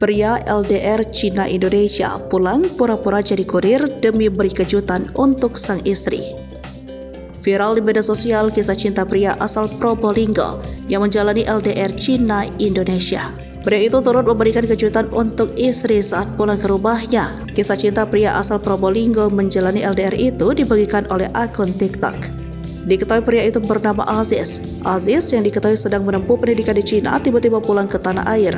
Pria LDR Cina Indonesia pulang pura-pura jadi kurir demi beri kejutan untuk sang istri. Viral di media sosial kisah cinta pria asal Probolinggo yang menjalani LDR Cina Indonesia. Pria itu turut memberikan kejutan untuk istri saat pulang ke rumahnya. Kisah cinta pria asal Probolinggo menjalani LDR itu dibagikan oleh akun TikTok. Diketahui pria itu bernama Aziz. Aziz yang diketahui sedang menempuh pendidikan di Cina tiba-tiba pulang ke tanah air.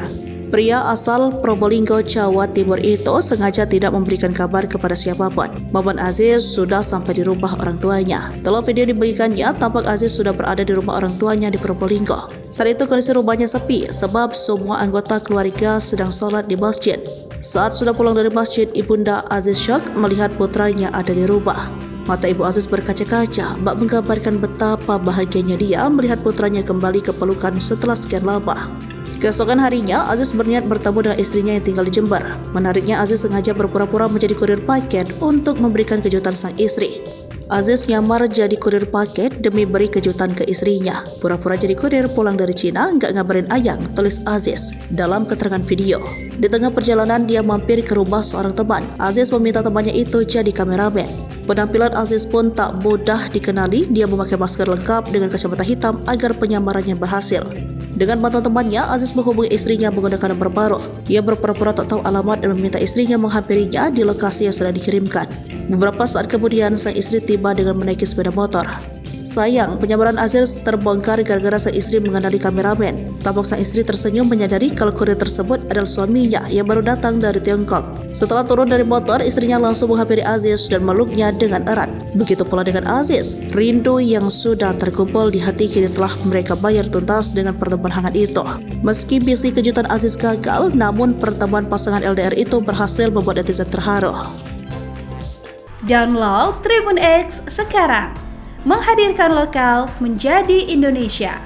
Pria asal Probolinggo, Jawa Timur itu sengaja tidak memberikan kabar kepada siapapun. Momen Aziz sudah sampai di rumah orang tuanya. Dalam video dibagikannya, tampak Aziz sudah berada di rumah orang tuanya di Probolinggo. Saat itu kondisi rumahnya sepi sebab semua anggota keluarga sedang sholat di masjid. Saat sudah pulang dari masjid, ibunda Aziz syok melihat putranya ada di rumah. Mata ibu Aziz berkaca-kaca, bak menggambarkan betapa bahagianya dia melihat putranya kembali ke pelukan setelah sekian lama. Keesokan harinya, Aziz berniat bertemu dengan istrinya yang tinggal di Jember. Menariknya, Aziz sengaja berpura-pura menjadi kurir paket untuk memberikan kejutan sang istri. Aziz nyamar jadi kurir paket demi beri kejutan ke istrinya. Pura-pura jadi kurir pulang dari Cina, nggak ngabarin ayang, tulis Aziz dalam keterangan video. Di tengah perjalanan, dia mampir ke rumah seorang teman. Aziz meminta temannya itu jadi kameramen. Penampilan Aziz pun tak mudah dikenali. Dia memakai masker lengkap dengan kacamata hitam agar penyamarannya berhasil. Dengan bantuan temannya, Aziz menghubungi istrinya menggunakan nomor baru. Ia berpura-pura tak tahu alamat dan meminta istrinya menghampirinya di lokasi yang sudah dikirimkan. Beberapa saat kemudian, sang istri tiba dengan menaiki sepeda motor. Sayang, penyamaran Aziz terbongkar gara-gara sang istri mengenali kameramen. Tampak sang istri tersenyum menyadari kalau kurir tersebut adalah suaminya yang baru datang dari Tiongkok. Setelah turun dari motor, istrinya langsung menghampiri Aziz dan meluknya dengan erat. Begitu pula dengan Aziz, rindu yang sudah terkumpul di hati kini telah mereka bayar tuntas dengan pertemuan hangat itu. Meski misi kejutan Aziz gagal, namun pertemuan pasangan LDR itu berhasil membuat netizen terharu. Download Tribun X sekarang, menghadirkan lokal menjadi Indonesia.